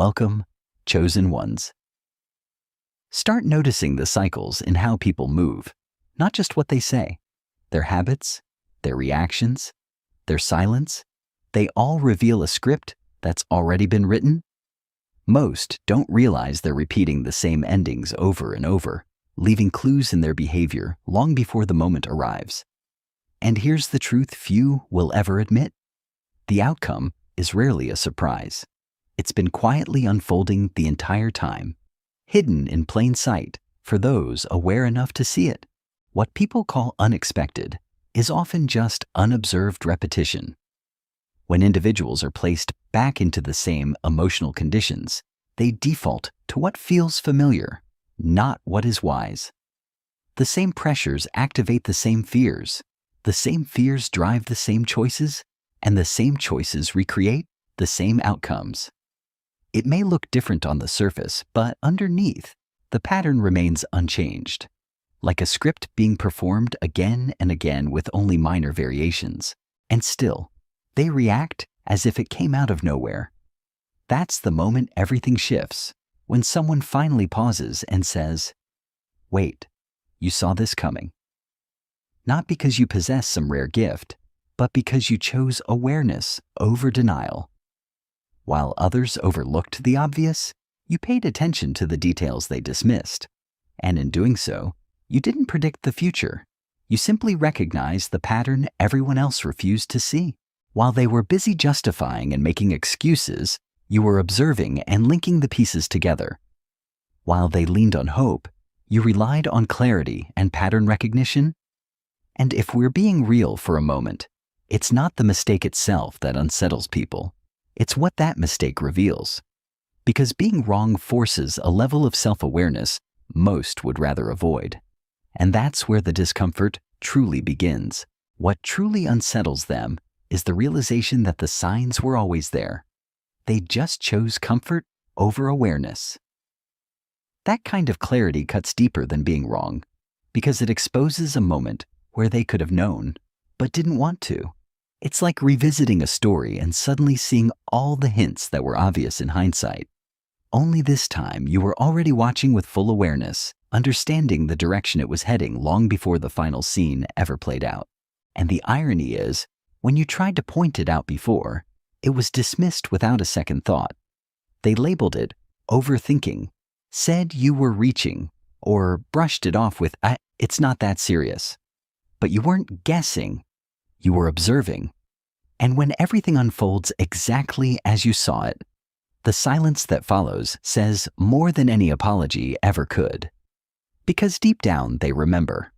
Welcome, chosen ones. Start noticing the cycles in how people move, not just what they say. Their habits, their reactions, their silence, they all reveal a script that's already been written. Most don't realize they're repeating the same endings over and over, leaving clues in their behavior long before the moment arrives. And here's the truth few will ever admit. The outcome is rarely a surprise. It's been quietly unfolding the entire time, hidden in plain sight for those aware enough to see it. What people call unexpected is often just unobserved repetition. When individuals are placed back into the same emotional conditions, they default to what feels familiar, not what is wise. The same pressures activate the same fears drive the same choices, and the same choices recreate the same outcomes. It may look different on the surface, but underneath, the pattern remains unchanged, like a script being performed again and again with only minor variations. And still, they react as if it came out of nowhere. That's the moment everything shifts, when someone finally pauses and says, "Wait, you saw this coming." Not because you possess some rare gift, but because you chose awareness over denial. While others overlooked the obvious, you paid attention to the details they dismissed. And in doing so, you didn't predict the future. You simply recognized the pattern everyone else refused to see. While they were busy justifying and making excuses, you were observing and linking the pieces together. While they leaned on hope, you relied on clarity and pattern recognition. And if we're being real for a moment, it's not the mistake itself that unsettles people. It's what that mistake reveals. Because being wrong forces a level of self-awareness most would rather avoid. And that's where the discomfort truly begins. What truly unsettles them is the realization that the signs were always there. They just chose comfort over awareness. That kind of clarity cuts deeper than being wrong, because it exposes a moment where they could have known, but didn't want to. It's like revisiting a story and suddenly seeing all the hints that were obvious in hindsight. Only this time you were already watching with full awareness, understanding the direction it was heading long before the final scene ever played out. And the irony is, when you tried to point it out before, it was dismissed without a second thought. They labeled it overthinking, said you were reaching, or brushed it off with, "It's not that serious." But you weren't guessing, you were observing. And when everything unfolds exactly as you saw it, the silence that follows says more than any apology ever could. Because deep down they remember.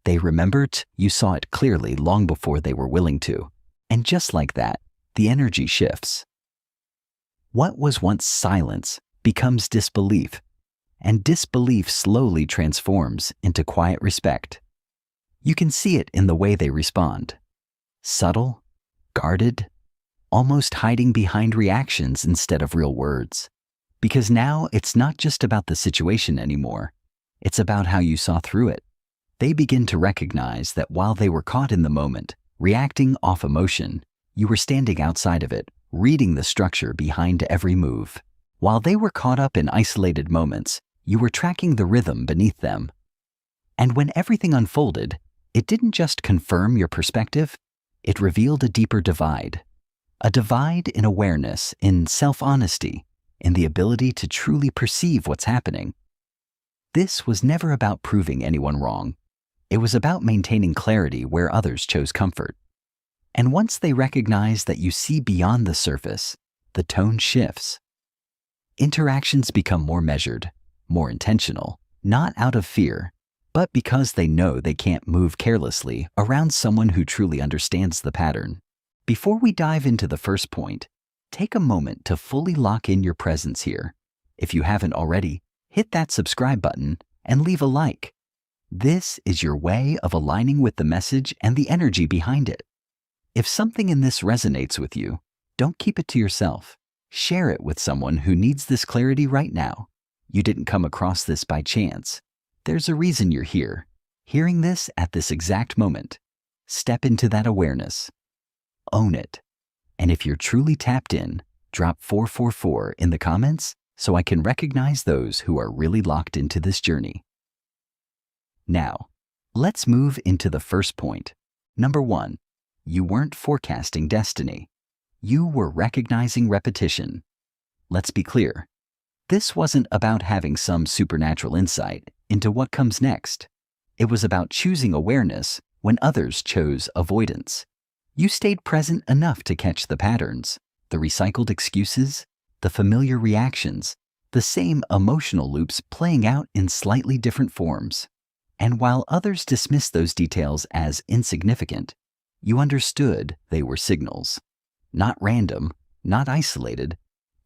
They remembered you saw it clearly long before they were willing to. And just like that, the energy shifts. What was once silence becomes disbelief, and disbelief slowly transforms into quiet respect. You can see it in the way they respond. Subtle, guarded, almost hiding behind reactions instead of real words. Because now it's not just about the situation anymore. It's about how you saw through it. They begin to recognize that while they were caught in the moment, reacting off emotion, you were standing outside of it, reading the structure behind every move. While they were caught up in isolated moments, you were tracking the rhythm beneath them. And when everything unfolded, it didn't just confirm your perspective, it revealed a deeper divide. A divide in awareness, in self-honesty, in the ability to truly perceive what's happening. This was never about proving anyone wrong. It was about maintaining clarity where others chose comfort. And once they recognize that you see beyond the surface, the tone shifts. Interactions become more measured, more intentional, not out of fear, but because they know they can't move carelessly around someone who truly understands the pattern. Before we dive into the first point, take a moment to fully lock in your presence here. If you haven't already, hit that subscribe button and leave a like. This is your way of aligning with the message and the energy behind it. If something in this resonates with you, don't keep it to yourself. Share it with someone who needs this clarity right now. You didn't come across this by chance. There's a reason you're here, hearing this at this exact moment. Step into that awareness. Own it. And if you're truly tapped in, Drop 444 in the comments so I can recognize those who are really locked into this journey. Now, let's move into the first point. Number 1, you weren't forecasting destiny. You were recognizing repetition. Let's be clear. This wasn't about having some supernatural insight into what comes next. It was about choosing awareness when others chose avoidance. You stayed present enough to catch the patterns, the recycled excuses, the familiar reactions, the same emotional loops playing out in slightly different forms. And while others dismissed those details as insignificant, you understood they were signals. Not random, not isolated,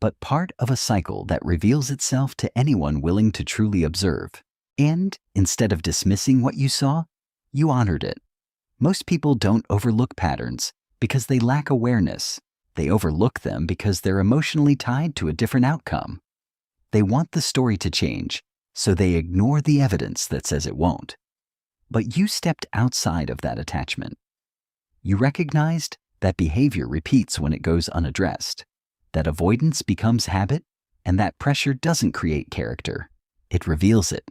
but part of a cycle that reveals itself to anyone willing to truly observe. And instead of dismissing what you saw, you honored it. Most people don't overlook patterns because they lack awareness. They overlook them because they're emotionally tied to a different outcome. They want the story to change, so they ignore the evidence that says it won't. But you stepped outside of that attachment. You recognized that behavior repeats when it goes unaddressed, that avoidance becomes habit, and that pressure doesn't create character. It reveals it.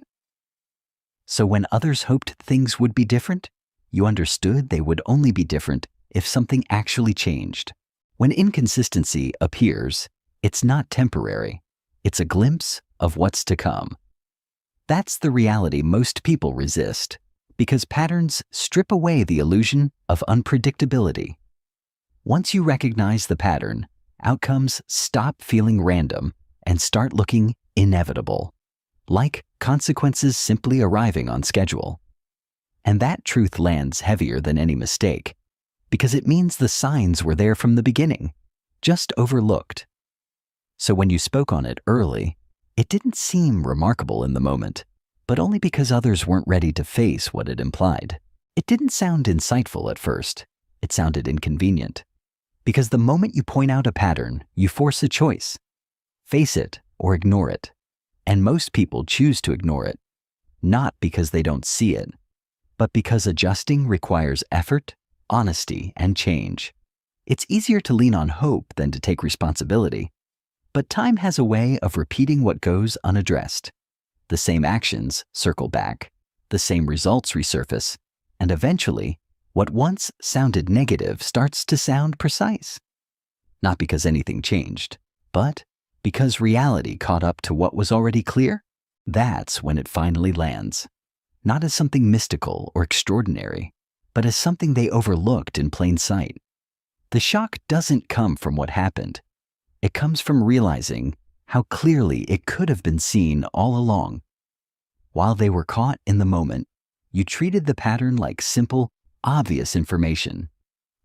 So when others hoped things would be different, you understood they would only be different if something actually changed. When inconsistency appears, it's not temporary. It's a glimpse of what's to come. That's the reality most people resist, because patterns strip away the illusion of unpredictability. Once you recognize the pattern, outcomes stop feeling random and start looking inevitable, like consequences simply arriving on schedule. And that truth lands heavier than any mistake, because it means the signs were there from the beginning, just overlooked. So when you spoke on it early, it didn't seem remarkable in the moment, but only because others weren't ready to face what it implied. It didn't sound insightful at first. It sounded inconvenient. Because the moment you point out a pattern, you force a choice. Face it or ignore it. And most people choose to ignore it, not because they don't see it, but because adjusting requires effort, honesty, and change. It's easier to lean on hope than to take responsibility. But time has a way of repeating what goes unaddressed. The same actions circle back, the same results resurface, and eventually, what once sounded negative starts to sound precise. Not because anything changed, but because reality caught up to what was already clear. That's when it finally lands. Not as something mystical or extraordinary, but as something they overlooked in plain sight. The shock doesn't come from what happened. It comes from realizing how clearly it could have been seen all along. While they were caught in the moment, you treated the pattern like simple, obvious information.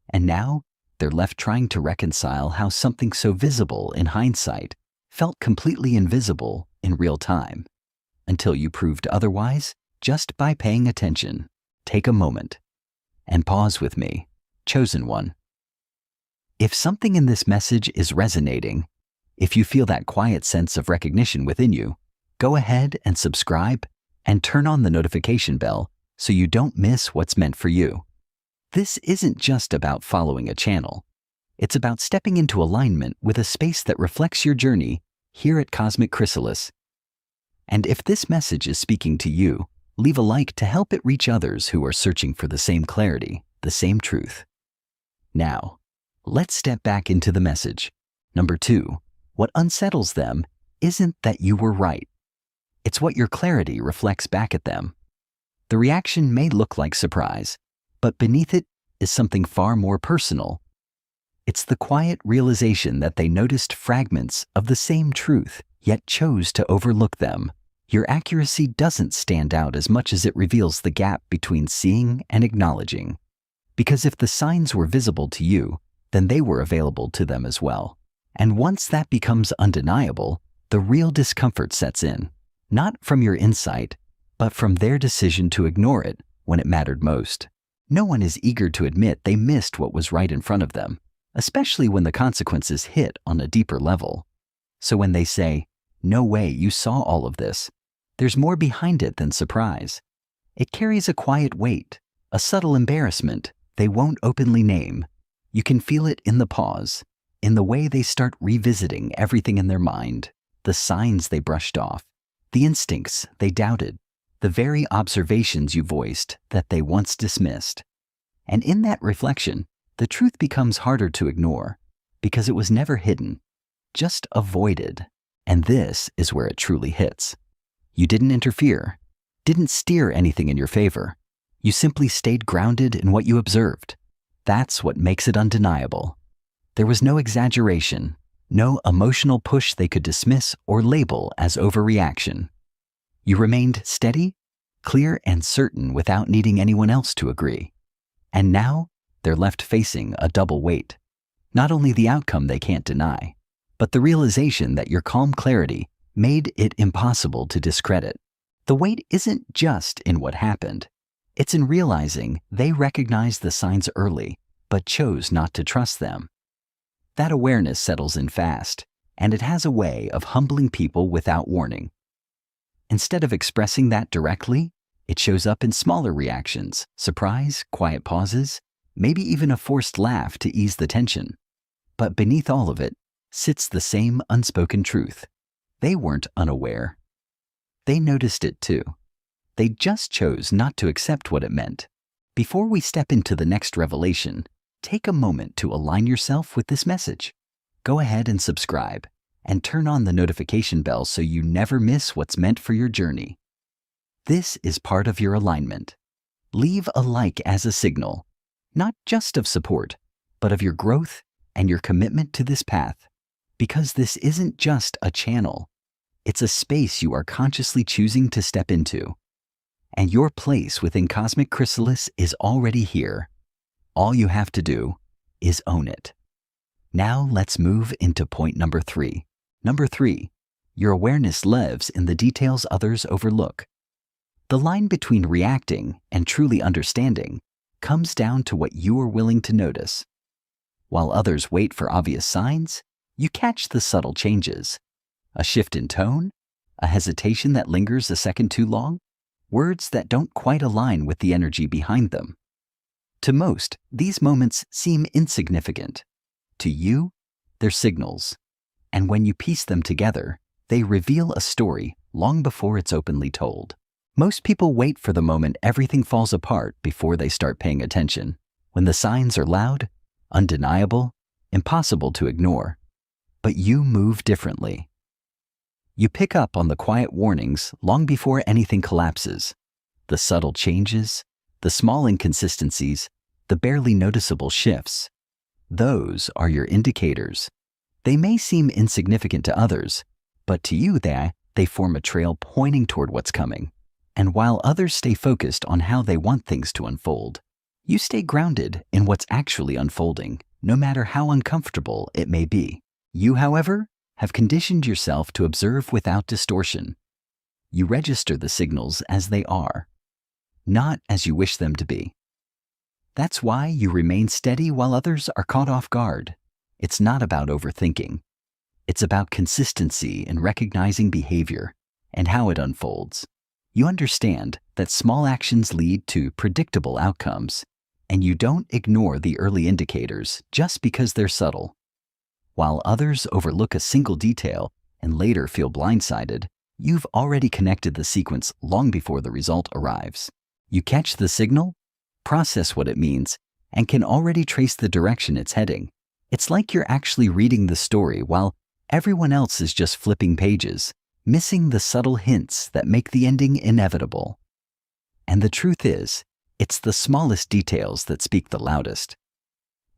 And now, they're left trying to reconcile how something so visible in hindsight felt completely invisible in real time. Until you proved otherwise, just by paying attention. Take a moment and pause with me, chosen one. If something in this message is resonating, if you feel that quiet sense of recognition within you, go ahead and subscribe and turn on the notification bell so you don't miss what's meant for you. This isn't just about following a channel. It's about stepping into alignment with a space that reflects your journey here at Cosmic Chrysalis. And if this message is speaking to you, leave a like to help it reach others who are searching for the same clarity, the same truth. Now, let's step back into the message. Number 2, what unsettles them isn't that you were right. It's what your clarity reflects back at them. The reaction may look like surprise, but beneath it is something far more personal. It's the quiet realization that they noticed fragments of the same truth, yet chose to overlook them. Your accuracy doesn't stand out as much as it reveals the gap between seeing and acknowledging. Because if the signs were visible to you, then they were available to them as well. And once that becomes undeniable, the real discomfort sets in, not from your insight, but from their decision to ignore it when it mattered most. No one is eager to admit they missed what was right in front of them, especially when the consequences hit on a deeper level. So when they say, "No way, you saw all of this," there's more behind it than surprise. It carries a quiet weight, a subtle embarrassment they won't openly name. You can feel it in the pause, in the way they start revisiting everything in their mind, the signs they brushed off, the instincts they doubted, the very observations you voiced that they once dismissed. And in that reflection, the truth becomes harder to ignore because it was never hidden, just avoided. And this is where it truly hits. You didn't interfere, didn't steer anything in your favor. You simply stayed grounded in what you observed. That's what makes it undeniable. There was no exaggeration, no emotional push they could dismiss or label as overreaction. You remained steady, clear, and certain without needing anyone else to agree. And now, they're left facing a double weight. Not only the outcome they can't deny, but the realization that your calm clarity made it impossible to discredit. The weight isn't just in what happened. It's in realizing they recognized the signs early, but chose not to trust them. That awareness settles in fast, and it has a way of humbling people without warning. Instead of expressing that directly, it shows up in smaller reactions, surprise, quiet pauses, maybe even a forced laugh to ease the tension. But beneath all of it sits the same unspoken truth. They weren't unaware. They noticed it too. They just chose not to accept what it meant. Before we step into the next revelation, take a moment to align yourself with this message. Go ahead and subscribe, and turn on the notification bell so you never miss what's meant for your journey. This is part of your alignment. Leave a like as a signal, not just of support, but of your growth and your commitment to this path. Because this isn't just a channel, it's a space you are consciously choosing to step into. And your place within Cosmic Chrysalis is already here. All you have to do is own it. Now let's move into point number 3. Number 3, your awareness lives in the details others overlook. The line between reacting and truly understanding comes down to what you are willing to notice. While others wait for obvious signs, you catch the subtle changes. A shift in tone, a hesitation that lingers a second too long, words that don't quite align with the energy behind them. To most, these moments seem insignificant. To you, they're signals. And when you piece them together, they reveal a story long before it's openly told. Most people wait for the moment everything falls apart before they start paying attention, when the signs are loud, undeniable, impossible to ignore. But you move differently. You pick up on the quiet warnings long before anything collapses. The subtle changes, the small inconsistencies, the barely noticeable shifts. Those are your indicators. They may seem insignificant to others, but to you they form a trail pointing toward what's coming. And while others stay focused on how they want things to unfold, you stay grounded in what's actually unfolding, no matter how uncomfortable it may be. You, however, have conditioned yourself to observe without distortion. You register the signals as they are, not as you wish them to be. That's why you remain steady while others are caught off guard. It's not about overthinking. It's about consistency in recognizing behavior and how it unfolds. You understand that small actions lead to predictable outcomes, and you don't ignore the early indicators just because they're subtle. While others overlook a single detail and later feel blindsided, you've already connected the sequence long before the result arrives. You catch the signal, process what it means, and can already trace the direction it's heading. It's like you're actually reading the story while everyone else is just flipping pages, missing the subtle hints that make the ending inevitable. And the truth is, it's the smallest details that speak the loudest.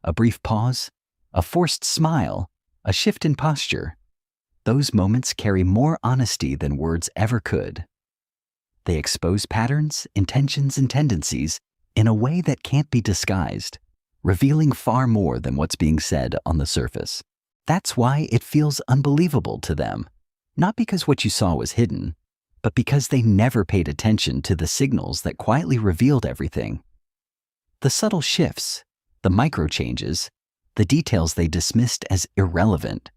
A brief pause, a forced smile, a shift in posture. Those moments carry more honesty than words ever could. They expose patterns, intentions, and tendencies in a way that can't be disguised, revealing far more than what's being said on the surface. That's why it feels unbelievable to them, not because what you saw was hidden, but because they never paid attention to the signals that quietly revealed everything. The subtle shifts, the micro changes, the details they dismissed as irrelevant.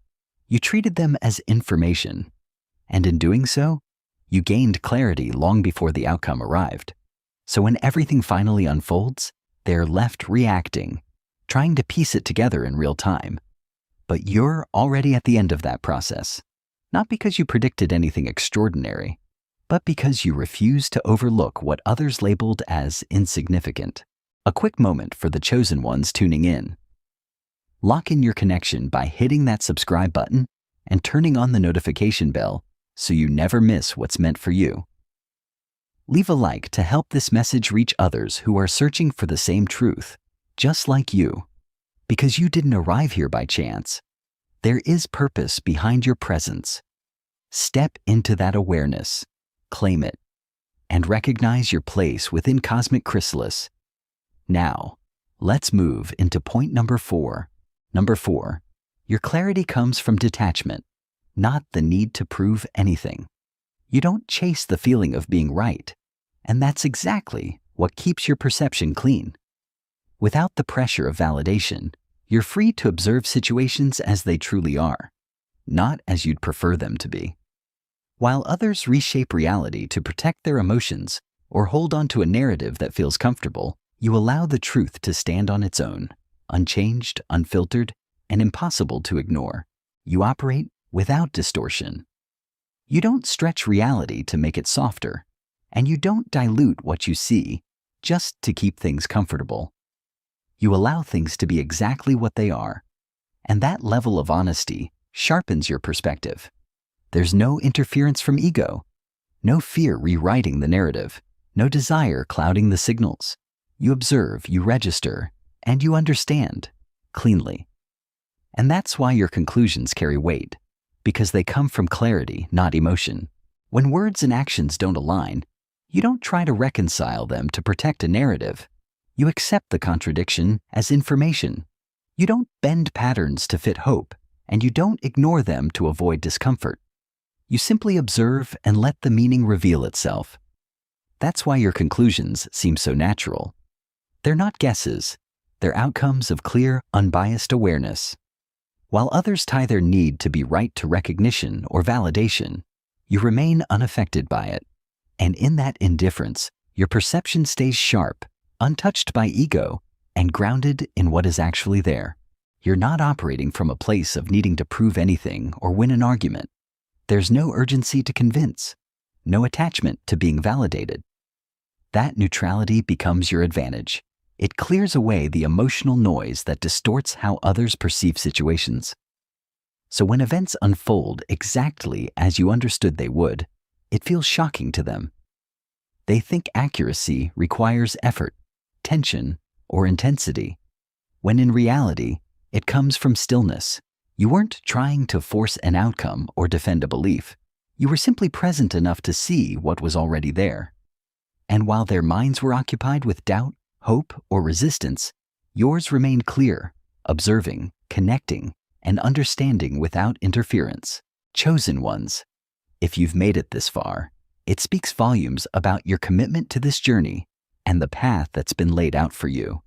You treated them as information, and in doing so, you gained clarity long before the outcome arrived. So when everything finally unfolds, they're left reacting, trying to piece it together in real time. But you're already at the end of that process, not because you predicted anything extraordinary, but because you refuse to overlook what others labeled as insignificant. A quick moment for the chosen ones tuning in. Lock in your connection by hitting that subscribe button and turning on the notification bell so you never miss what's meant for you. Leave a like to help this message reach others who are searching for the same truth, just like you. Because you didn't arrive here by chance. There is purpose behind your presence. Step into that awareness, claim it, and recognize your place within Cosmic Chrysalis. Now, let's move into point number 4. Number 4, your clarity comes from detachment, not the need to prove anything. You don't chase the feeling of being right, and that's exactly what keeps your perception clean. Without the pressure of validation, you're free to observe situations as they truly are, not as you'd prefer them to be. While others reshape reality to protect their emotions or hold on to a narrative that feels comfortable, you allow the truth to stand on its own, unchanged, unfiltered, and impossible to ignore. You operate without distortion. You don't stretch reality to make it softer, and you don't dilute what you see just to keep things comfortable. You allow things to be exactly what they are, and that level of honesty sharpens your perspective. There's no interference from ego, no fear rewriting the narrative, no desire clouding the signals. You observe, you register, and you understand cleanly. And that's why your conclusions carry weight, because they come from clarity, not emotion. When words and actions don't align, you don't try to reconcile them to protect a narrative. You accept the contradiction as information. You don't bend patterns to fit hope, and you don't ignore them to avoid discomfort. You simply observe and let the meaning reveal itself. That's why your conclusions seem so natural. They're not guesses. They're outcomes of clear, unbiased awareness. While others tie their need to be right to recognition or validation, you remain unaffected by it. And in that indifference, your perception stays sharp, untouched by ego, and grounded in what is actually there. You're not operating from a place of needing to prove anything or win an argument. There's no urgency to convince, no attachment to being validated. That neutrality becomes your advantage. It clears away the emotional noise that distorts how others perceive situations. So when events unfold exactly as you understood they would, it feels shocking to them. They think accuracy requires effort, tension, or intensity, when in reality, it comes from stillness. You weren't trying to force an outcome or defend a belief. You were simply present enough to see what was already there. And while their minds were occupied with doubt, hope, or resistance, yours remained clear, observing, connecting, and understanding without interference. Chosen ones. If you've made it this far, it speaks volumes about your commitment to this journey and the path that's been laid out for you.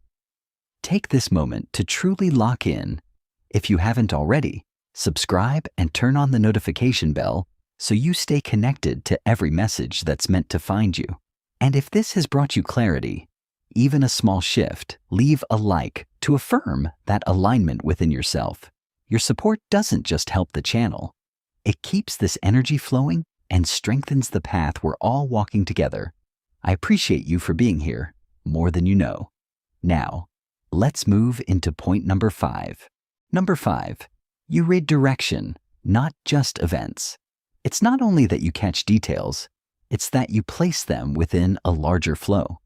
Take this moment to truly lock in. If you haven't already, subscribe and turn on the notification bell so you stay connected to every message that's meant to find you. And if this has brought you clarity, even a small shift, leave a like to affirm that alignment within yourself. Your support doesn't just help the channel. It keeps this energy flowing and strengthens the path we're all walking together. I appreciate you for being here, more than you know. Now, let's move into point number 5. Number 5, you read direction, not just events. It's not only that you catch details, it's that you place them within a larger flow.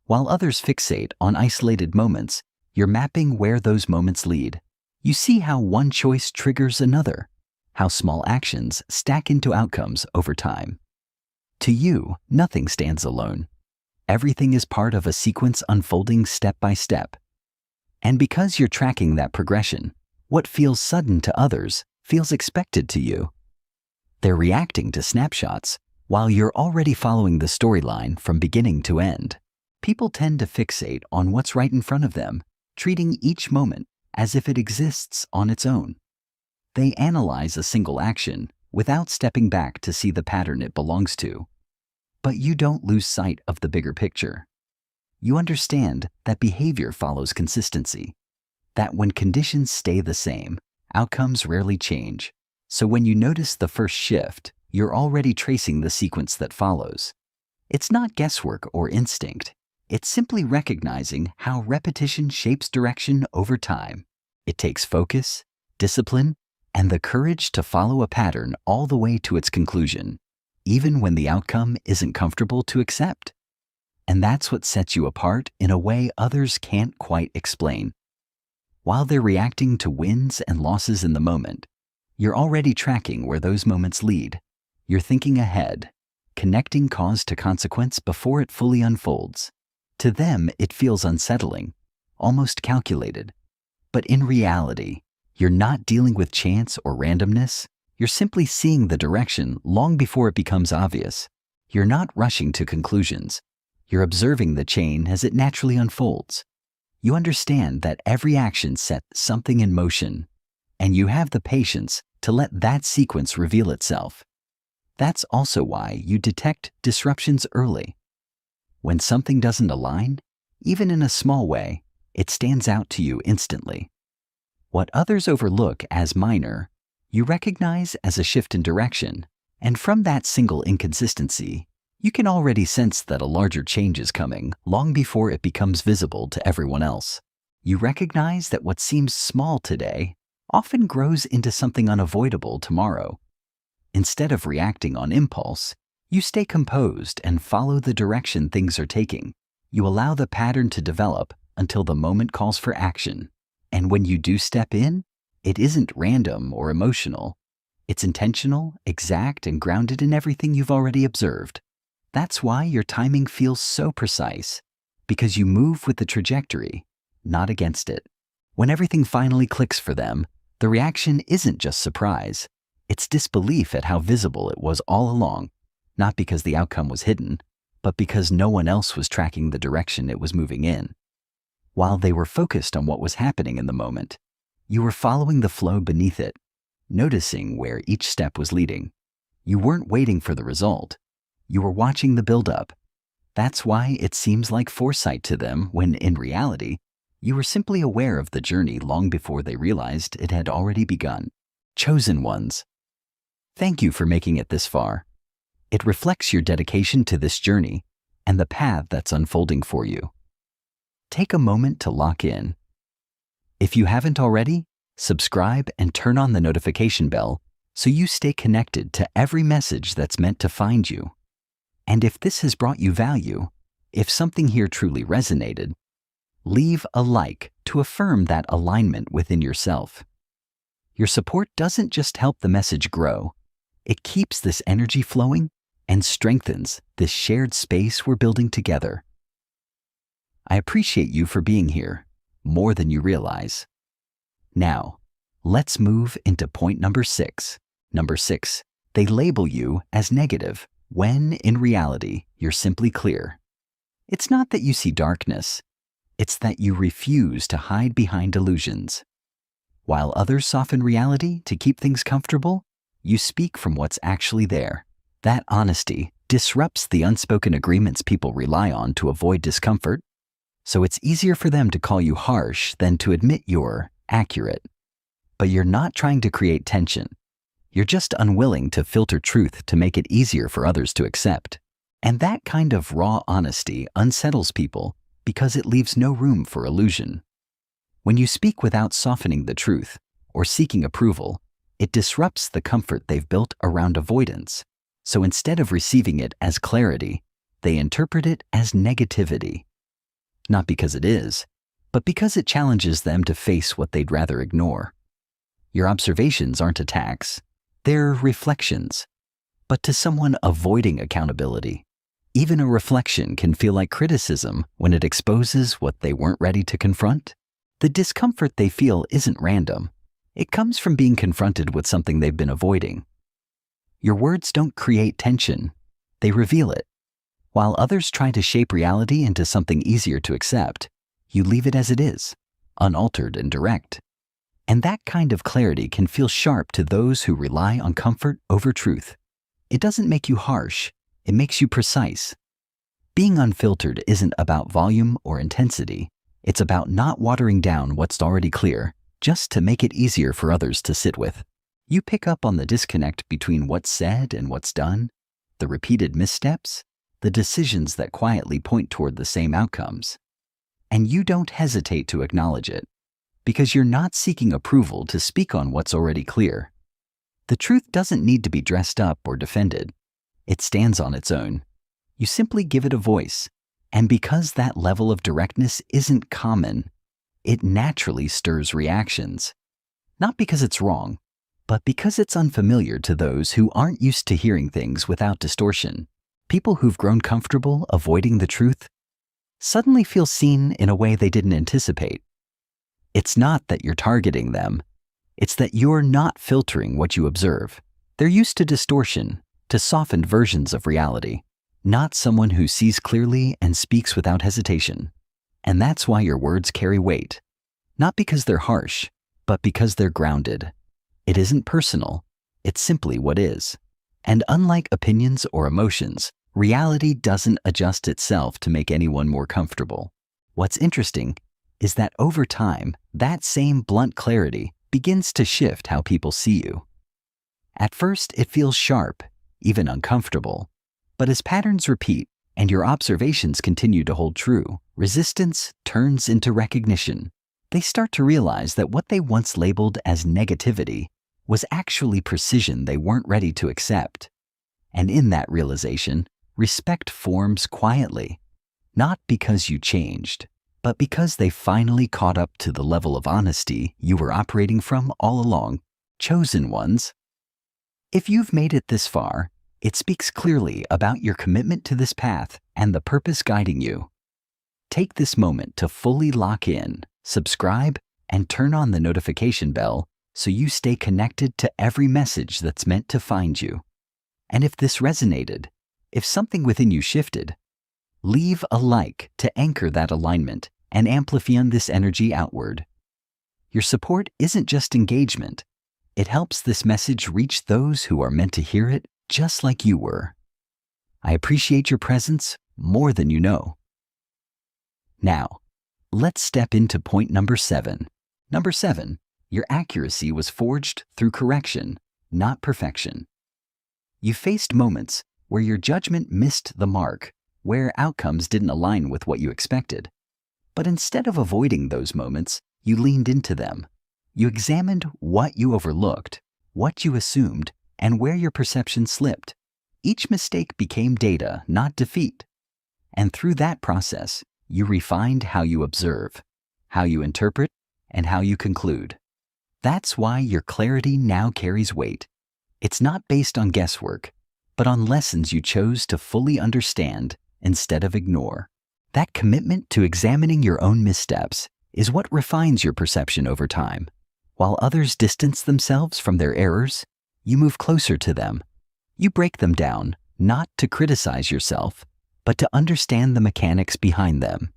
While others fixate on isolated moments, you're mapping where those moments lead. You see how one choice triggers another, how small actions stack into outcomes over time. To you, nothing stands alone. Everything is part of a sequence unfolding step by step. And because you're tracking that progression, what feels sudden to others feels expected to you. They're reacting to snapshots while you're already following the storyline from beginning to end. People tend to fixate on what's right in front of them, treating each moment as if it exists on its own. They analyze a single action without stepping back to see the pattern it belongs to. But you don't lose sight of the bigger picture. You understand that behavior follows consistency, that when conditions stay the same, Outcomes rarely change. So when you notice the first shift, you're already tracing the sequence that follows. It's not guesswork or instinct. It's simply recognizing how repetition shapes direction over time. It takes focus, discipline, and the courage to follow a pattern all the way to its conclusion, even when the outcome isn't comfortable to accept. And that's what sets you apart in a way others can't quite explain. While they're reacting to wins and losses in the moment, you're already tracking where those moments lead. You're thinking ahead, connecting cause to consequence before it fully unfolds. To them, it feels unsettling, almost calculated. But in reality, you're not dealing with chance or randomness. You're simply seeing the direction long before it becomes obvious. You're not rushing to conclusions. You're observing the chain as it naturally unfolds. You understand that every action sets something in motion, and you have the patience to let that sequence reveal itself. That's also why you detect disruptions early. When something doesn't align, even in a small way, it stands out to you instantly. What others overlook as minor, you recognize as a shift in direction, and from that single inconsistency, you can already sense that a larger change is coming long before it becomes visible to everyone else. You recognize that what seems small today often grows into something unavoidable tomorrow. Instead of reacting on impulse, you stay composed and follow the direction things are taking. You allow the pattern to develop until the moment calls for action. And when you do step in, it isn't random or emotional. It's intentional, exact, and grounded in everything you've already observed. That's why your timing feels so precise, because you move with the trajectory, not against it. When everything finally clicks for them, the reaction isn't just surprise. It's disbelief at how visible it was all along, not because the outcome was hidden, but because no one else was tracking the direction it was moving in. While they were focused on what was happening in the moment, you were following the flow beneath it, noticing where each step was leading. You weren't waiting for the result. You were watching the build-up. That's why it seems like foresight to them when, in reality, you were simply aware of the journey long before they realized it had already begun. Chosen ones. Thank you for making it this far. It reflects your dedication to this journey and the path that's unfolding for you. Take a moment to lock in. If you haven't already, subscribe and turn on the notification bell so you stay connected to every message that's meant to find you. And if this has brought you value, if something here truly resonated, leave a like to affirm that alignment within yourself. Your support doesn't just help the message grow, it keeps this energy flowing and strengthens this shared space we're building together. I appreciate you for being here, more than you realize. Now, let's move into point number 6. Number 6, they label you as negative, when in reality, you're simply clear. It's not that you see darkness, it's that you refuse to hide behind illusions. While others soften reality to keep things comfortable, you speak from what's actually there. That honesty disrupts the unspoken agreements people rely on to avoid discomfort, so it's easier for them to call you harsh than to admit you're accurate. But you're not trying to create tension. You're just unwilling to filter truth to make it easier for others to accept. And that kind of raw honesty unsettles people because it leaves no room for illusion. When you speak without softening the truth or seeking approval, it disrupts the comfort they've built around avoidance. So instead of receiving it as clarity, they interpret it as negativity. Not because it is, but because it challenges them to face what they'd rather ignore. Your observations aren't attacks, they're reflections. But to someone avoiding accountability, even a reflection can feel like criticism when it exposes what they weren't ready to confront. The discomfort they feel isn't random. It comes from being confronted with something they've been avoiding. Your words don't create tension, they reveal it. While others try to shape reality into something easier to accept, you leave it as it is, unaltered and direct. And that kind of clarity can feel sharp to those who rely on comfort over truth. It doesn't make you harsh, it makes you precise. Being unfiltered isn't about volume or intensity, it's about not watering down what's already clear just to make it easier for others to sit with. You pick up on the disconnect between what's said and what's done, the repeated missteps, the decisions that quietly point toward the same outcomes. And you don't hesitate to acknowledge it, because you're not seeking approval to speak on what's already clear. The truth doesn't need to be dressed up or defended. It stands on its own. You simply give it a voice, and because that level of directness isn't common, it naturally stirs reactions. Not because it's wrong, but because it's unfamiliar to those who aren't used to hearing things without distortion. People who've grown comfortable avoiding the truth suddenly feel seen in a way they didn't anticipate. It's not that you're targeting them. It's that you're not filtering what you observe. They're used to distortion, to softened versions of reality, not someone who sees clearly and speaks without hesitation. And that's why your words carry weight. Not because they're harsh, but because they're grounded. It isn't personal, it's simply what is. And unlike opinions or emotions, reality doesn't adjust itself to make anyone more comfortable. What's interesting is that over time, that same blunt clarity begins to shift how people see you. At first, it feels sharp, even uncomfortable. But as patterns repeat and your observations continue to hold true, resistance turns into recognition. They start to realize that what they once labeled as negativity was actually precision they weren't ready to accept. And in that realization, respect forms quietly, not because you changed, but because they finally caught up to the level of honesty you were operating from all along. Chosen ones. If you've made it this far, it speaks clearly about your commitment to this path and the purpose guiding you. Take this moment to fully lock in, subscribe, and turn on the notification bell so you stay connected to every message that's meant to find you. And if this resonated, if something within you shifted, leave a like to anchor that alignment and amplify this energy outward. Your support isn't just engagement. It helps this message reach those who are meant to hear it just like you were. I appreciate your presence more than you know. Now, let's step into point number 7. Number 7, your accuracy was forged through correction, not perfection. You faced moments where your judgment missed the mark, where outcomes didn't align with what you expected. But instead of avoiding those moments, you leaned into them. You examined what you overlooked, what you assumed, and where your perception slipped. Each mistake became data, not defeat. And through that process, you refined how you observe, how you interpret, and how you conclude. That's why your clarity now carries weight. It's not based on guesswork, but on lessons you chose to fully understand instead of ignore. That commitment to examining your own missteps is what refines your perception over time. While others distance themselves from their errors, you move closer to them. You break them down, not to criticize yourself, but to understand the mechanics behind them.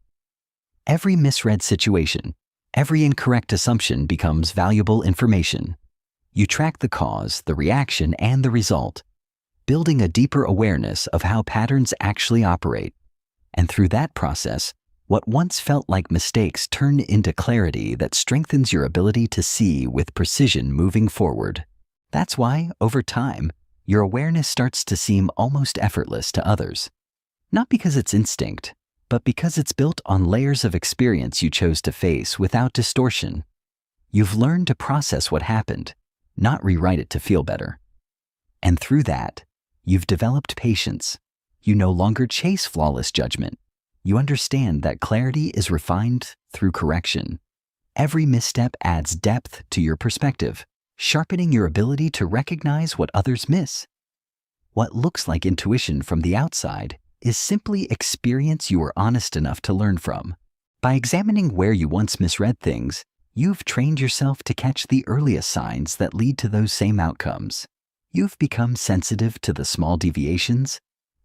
Every misread situation, every incorrect assumption becomes valuable information. You track the cause, the reaction, and the result, building a deeper awareness of how patterns actually operate. And through that process, what once felt like mistakes turn into clarity that strengthens your ability to see with precision moving forward. That's why, over time, your awareness starts to seem almost effortless to others. Not because it's instinct, but because it's built on layers of experience you chose to face without distortion. You've learned to process what happened, not rewrite it to feel better. And through that, you've developed patience. You no longer chase flawless judgment. You understand that clarity is refined through correction. Every misstep adds depth to your perspective, sharpening your ability to recognize what others miss. What looks like intuition from the outside is simply experience you were honest enough to learn from. By examining where you once misread things, you've trained yourself to catch the earliest signs that lead to those same outcomes. You've become sensitive to the small deviations,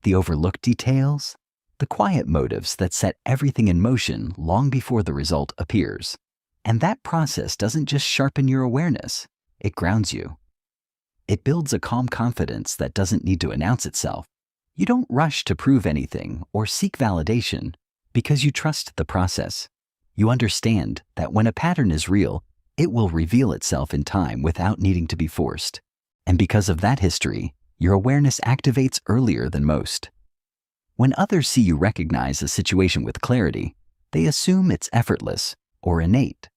the overlooked details, the quiet motives that set everything in motion long before the result appears. And that process doesn't just sharpen your awareness, it grounds you. It builds a calm confidence that doesn't need to announce itself. You don't rush to prove anything or seek validation because you trust the process. You understand that when a pattern is real, It will reveal itself in time without needing to be forced. And because of that history, your awareness activates earlier than most. When others see you recognize a situation with clarity, they assume it's effortless or innate.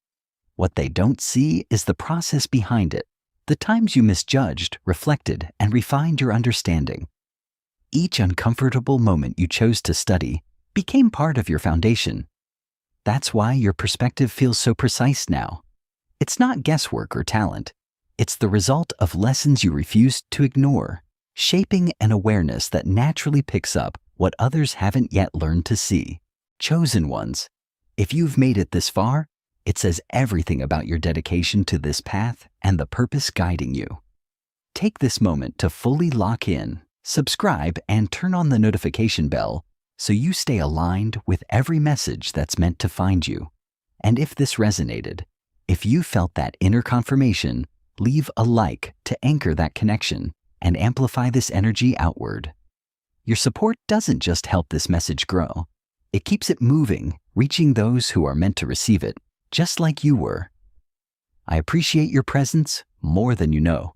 What they don't see is the process behind it, the times you misjudged, reflected, and refined your understanding. Each uncomfortable moment you chose to study became part of your foundation. That's why your perspective feels so precise now. It's not guesswork or talent. It's the result of lessons you refused to ignore, shaping an awareness that naturally picks up what others haven't yet learned to see. Chosen ones, if you've made it this far, it says everything about your dedication to this path and the purpose guiding you. Take this moment to fully lock in, subscribe, and turn on the notification bell so you stay aligned with every message that's meant to find you. And if this resonated, if you felt that inner confirmation, leave a like to anchor that connection and amplify this energy outward. Your support doesn't just help this message grow. It keeps it moving, reaching those who are meant to receive it, just like you were. I appreciate your presence more than you know.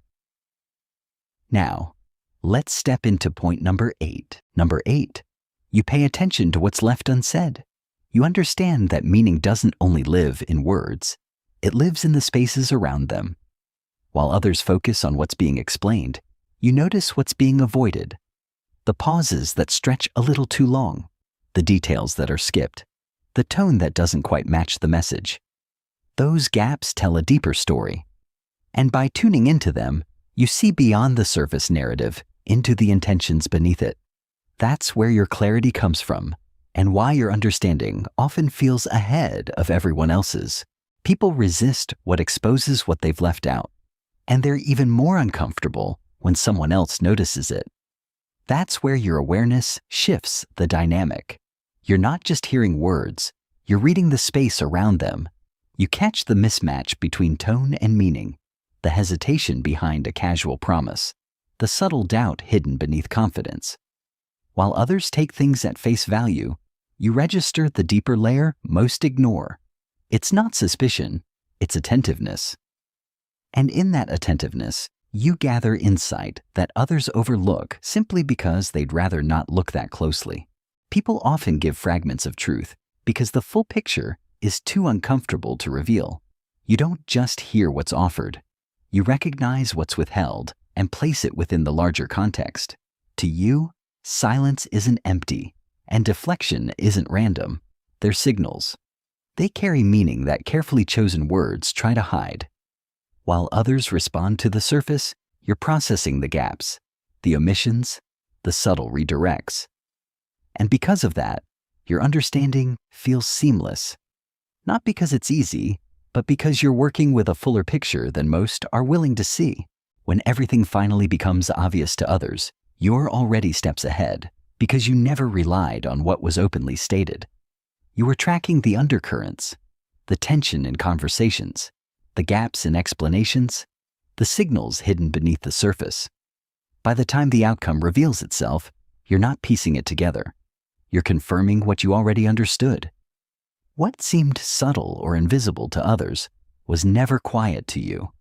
Now, let's step into point number 8. Number 8, you pay attention to what's left unsaid. You understand that meaning doesn't only live in words, it lives in the spaces around them. While others focus on what's being explained, you notice what's being avoided. The pauses that stretch a little too long, the details that are skipped, the tone that doesn't quite match the message. Those gaps tell a deeper story. And by tuning into them, you see beyond the surface narrative into the intentions beneath it. That's where your clarity comes from, and why your understanding often feels ahead of everyone else's. People resist what exposes what they've left out, and they're even more uncomfortable when someone else notices it. That's where your awareness shifts the dynamic. You're not just hearing words, you're reading the space around them. You catch the mismatch between tone and meaning, the hesitation behind a casual promise, the subtle doubt hidden beneath confidence. While others take things at face value, you register the deeper layer most ignore. It's not suspicion, it's attentiveness. And in that attentiveness, you gather insight that others overlook simply because they'd rather not look that closely. People often give fragments of truth because the full picture is too uncomfortable to reveal. You don't just hear what's offered. You recognize what's withheld and place it within the larger context. To you, silence isn't empty, and deflection isn't random. They're signals. They carry meaning that carefully chosen words try to hide. While others respond to the surface, you're processing the gaps, the omissions, the subtle redirects. And because of that, your understanding feels seamless. Not because it's easy, but because you're working with a fuller picture than most are willing to see. When everything finally becomes obvious to others, you're already steps ahead because you never relied on what was openly stated. You were tracking the undercurrents, the tension in conversations, the gaps in explanations, the signals hidden beneath the surface. By the time the outcome reveals itself, you're not piecing it together. You're confirming what you already understood. What seemed subtle or invisible to others was never quiet to you.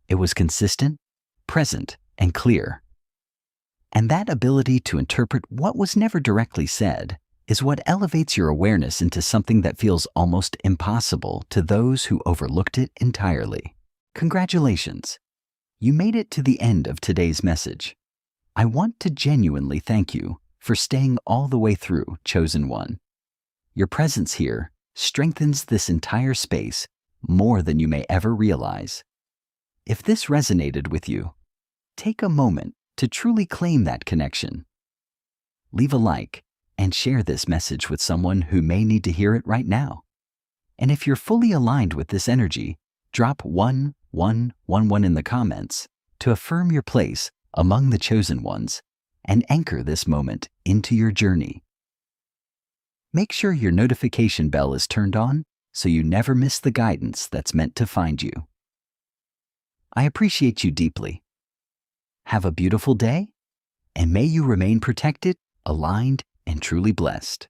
It was consistent, present, and clear. And that ability to interpret what was never directly said is what elevates your awareness into something that feels almost impossible to those who overlooked it entirely. Congratulations! You made it to the end of today's message. I want to genuinely thank you for staying all the way through, Chosen One. Your presence here strengthens this entire space more than you may ever realize. If this resonated with you, take a moment to truly claim that connection. Leave a like and share this message with someone who may need to hear it right now. And if you're fully aligned with this energy, drop 1111 in the comments to affirm your place among the chosen ones and anchor this moment into your journey. Make sure your notification bell is turned on so you never miss the guidance that's meant to find you. I appreciate you deeply. Have a beautiful day, and may you remain protected, aligned, and truly blessed.